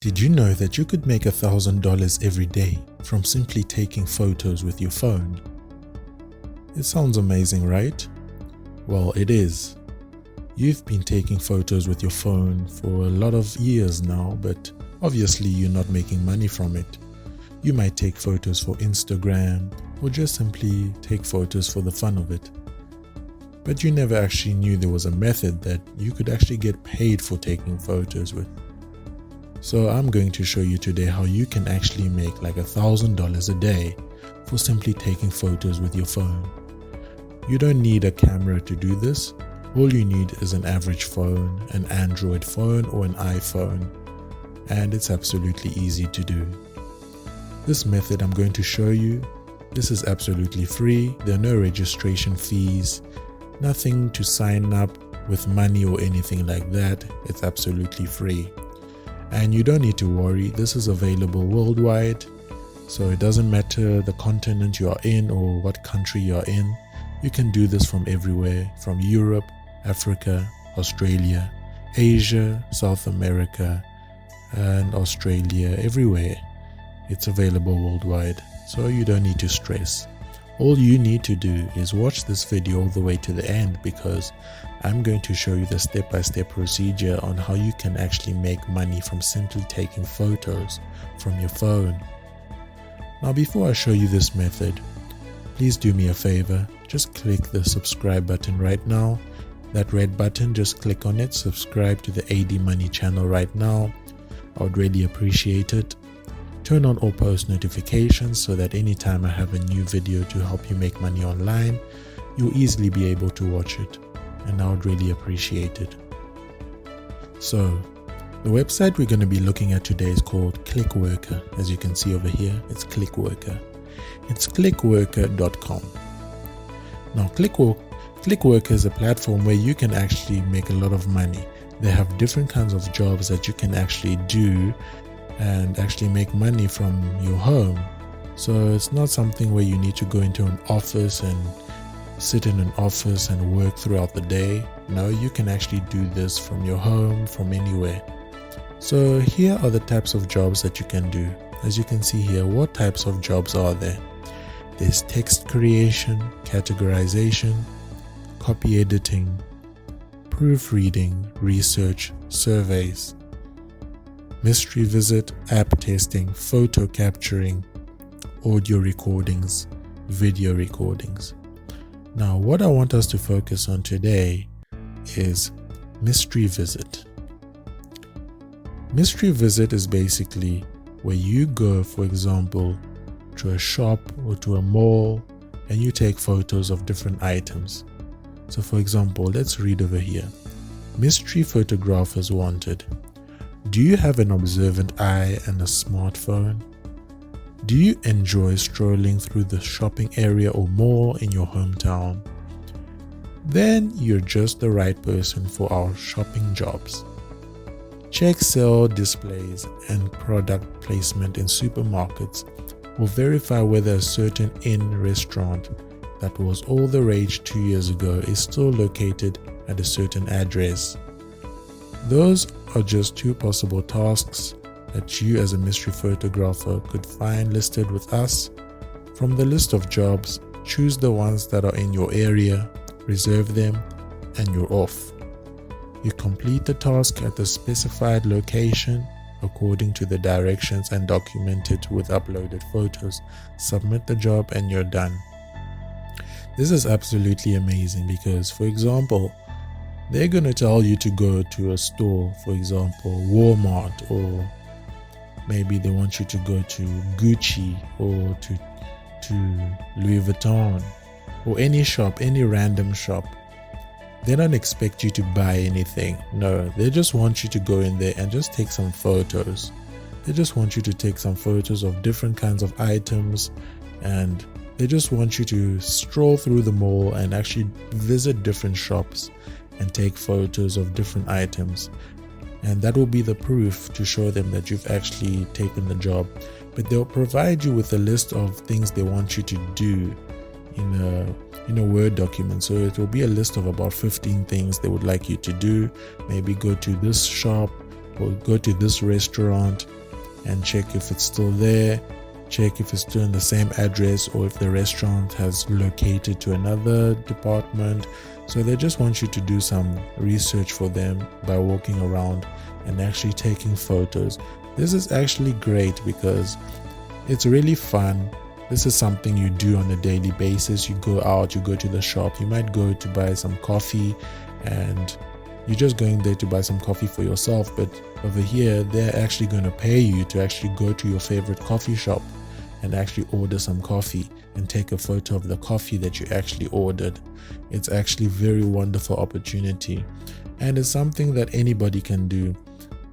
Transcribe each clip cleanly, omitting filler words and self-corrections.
Did you know that you could make $1,000 every day from simply taking photos with your phone? It sounds amazing, right? Well, it is. You've been taking photos with your phone for a lot of years now, but obviously you're not making money from it. You might take photos for Instagram or just simply take photos for the fun of it. But you never actually knew there was a method that you could actually get paid for taking photos with. So I'm going to show you today how you can actually make like $1,000 a day for simply taking photos with your phone. You don't need a camera to do this. All you need is an average phone, an Android phone or an iPhone, and it's absolutely easy to do. This method I'm going to show you, this is absolutely free. There are no registration fees, nothing to sign up with money or anything like that. It's absolutely free. And you don't need to worry, this is available worldwide, so it doesn't matter the continent you are in or what country you are in. You can do this from everywhere, from Europe, Africa, Australia, Asia, South America, and Australia, everywhere. It's available worldwide, so you don't need to stress. All you need to do is watch this video all the way to the end, because I'm going to show you the step-by-step procedure on how you can actually make money from simply taking photos from your phone. Now, before I show you this method, please do me a favor, just click the subscribe button right now. That red button, just click on it, subscribe to the AD Money channel right now. I would really appreciate it. Turn on all post notifications so that anytime I have a new video to help you make money online, you'll easily be able to watch it, and I would really appreciate it. So, the website we're going to be looking at today is called ClickWorker. As you can see over here, it's ClickWorker. It's clickworker.com. Now, ClickWorker is a platform where you can actually make a lot of money. They have different kinds of jobs that you can actually do and actually make money from your home. So it's not something where you need to go into an office and sit in an office and work throughout the day. No, you can actually do this from your home, from anywhere. So here are the types of jobs that you can do. As you can see here, what types of jobs are there? There's text creation, categorization, copy editing, proofreading, research, surveys, mystery visit, app testing, photo capturing, audio recordings, video recordings. Now, what I want us to focus on today is mystery visit. Mystery visit is basically where you go, for example, to a shop or to a mall and you take photos of different items. So for example, let's read over here. Mystery photographers wanted. Do you have an observant eye and a smartphone? Do you enjoy strolling through the shopping area or mall in your hometown? Then you're just the right person for our shopping jobs. Check sale displays and product placement in supermarkets, or verify whether a certain inn restaurant that was all the rage 2 years ago is still located at a certain address. Those are just two possible tasks that you as a mystery photographer could find listed with us. From the list of jobs, choose the ones that are in your area, reserve them, and you're off. You complete the task at the specified location according to the directions and document it with uploaded photos. Submit the job and you're done. This is absolutely amazing because, for example, they're going to tell you to go to a store, for example, Walmart, or maybe they want you to go to Gucci or to Louis Vuitton or any shop, any random shop. They don't expect you to buy anything. No, they just want you to go in there and just take some photos. They just want you to take some photos of different kinds of items, and they just want you to stroll through the mall and actually visit different shops and take photos of different items. And that will be the proof to show them that you've actually taken the job. But they'll provide you with a list of things they want you to do in a Word document. So it will be a list of about 15 things they would like you to do. Maybe go to this shop or go to this restaurant and check if it's still there, check if it's still in the same address, or if the restaurant has located to another department. So they just want you to do some research for them by walking around and actually taking photos. This is actually great because it's really fun. This is something you do on a daily basis. You go out, you go to the shop, you might go to buy some coffee, and you're just going there to buy some coffee for yourself, but over here they're actually going to pay you to actually go to your favorite coffee shop and actually order some coffee and take a photo of the coffee that you actually ordered. It's actually a very wonderful opportunity, and it's something that anybody can do.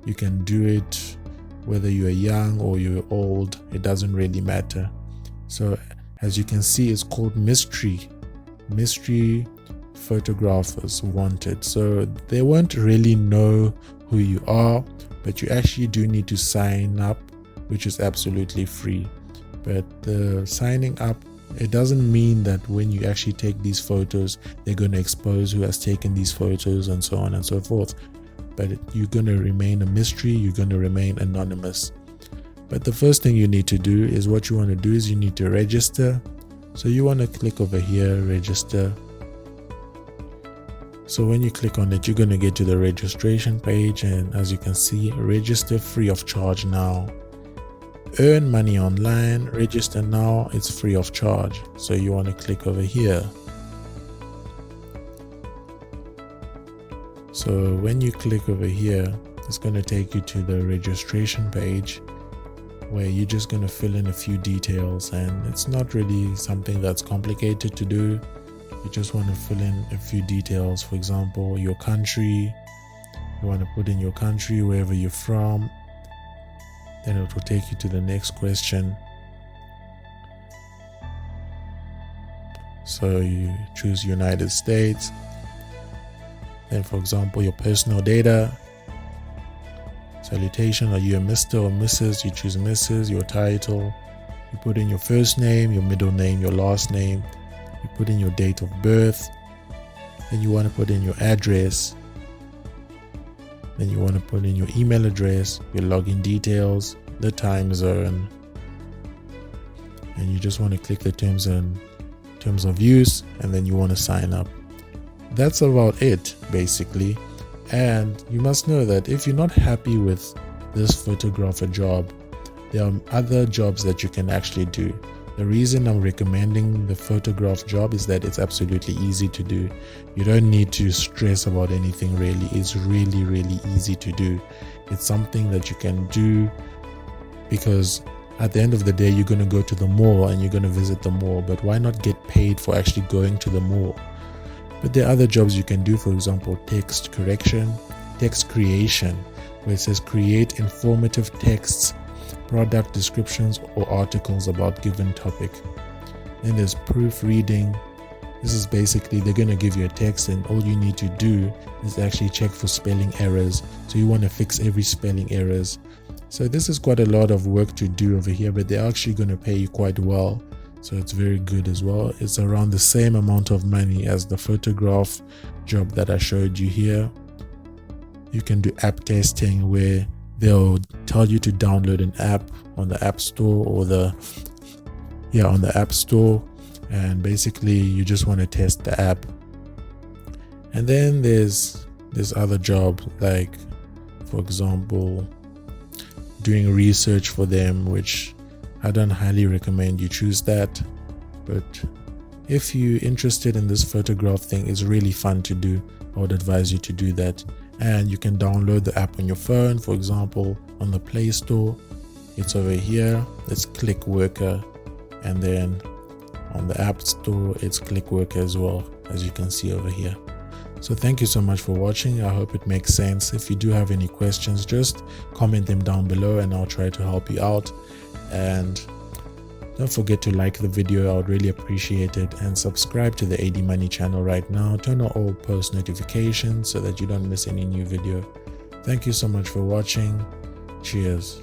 You can do it whether you're young or you're old, it doesn't really matter. So as you can see, it's called mystery photographers wanted. So they won't really know who you are, but you actually do need to sign up, which is absolutely free. But the signing up, it doesn't mean that when you actually take these photos, they're going to expose who has taken these photos and so on and so forth. But you're going to remain a mystery, you're going to remain anonymous. But the first thing you need to do is, what you want to do is you need to register. So you want to click over here, register. So when you click on it, you're going to get to the registration page, and as you can see, register free of charge now. Earn money online, register now, it's free of charge. So you want to click over here. So when you click over here, it's going to take you to the registration page, where you're just going to fill in a few details, and it's not really something that's complicated to do. You just want to fill in a few details. For example, your country. You want to put in your country, wherever you're from. Then it will take you to the next question. So you choose United States. Then, for example, your personal data. Salutation, are you a Mr. or Mrs.? You choose Mrs. Your title. You put in your first name, your middle name, your last name. You put in your date of birth. Then you want to put in your address. Then you want to put in your email address, your login details, the time zone. And you just want to click the terms of use, and then you want to sign up. That's about it, basically. And you must know that if you're not happy with this photographer job, there are other jobs that you can actually do. The reason I'm recommending the photograph job is that it's absolutely easy to do. You don't need to stress about anything really. It's really, really easy to do. It's something that you can do because at the end of the day, you're going to go to the mall and you're going to visit the mall. But why not get paid for actually going to the mall? But there are other jobs you can do, for example, text correction, text creation, where it says create informative texts, product descriptions, or articles about given topic. Then there's proofreading. This is basically, they're going to give you a text, and all you need to do is actually check for spelling errors. So you want to fix every spelling errors. So this is quite a lot of work to do over here, but they're actually going to pay you quite well. So it's very good as well. It's around the same amount of money as the photograph job that I showed you here. You can do app testing, where they'll tell you to download an app on the App Store or on the App Store, and basically you just want to test the app. And then there's other jobs, like for example doing research for them, which I don't highly recommend you choose that. But if you're interested in this photograph thing, it's really fun to do. I would advise you to do that. And you can download the app on your phone. For example, on the Play Store, it's over here. It's Click Worker, and then on the App Store, it's Click Worker as well, as you can see over here. So thank you so much for watching. I hope it makes sense. If you do have any questions, just comment them down below and I'll try to help you out. And don't forget to like the video, I would really appreciate it, and subscribe to the AD Money channel right now. Turn on all post notifications so that you don't miss any new video. Thank you so much for watching. Cheers.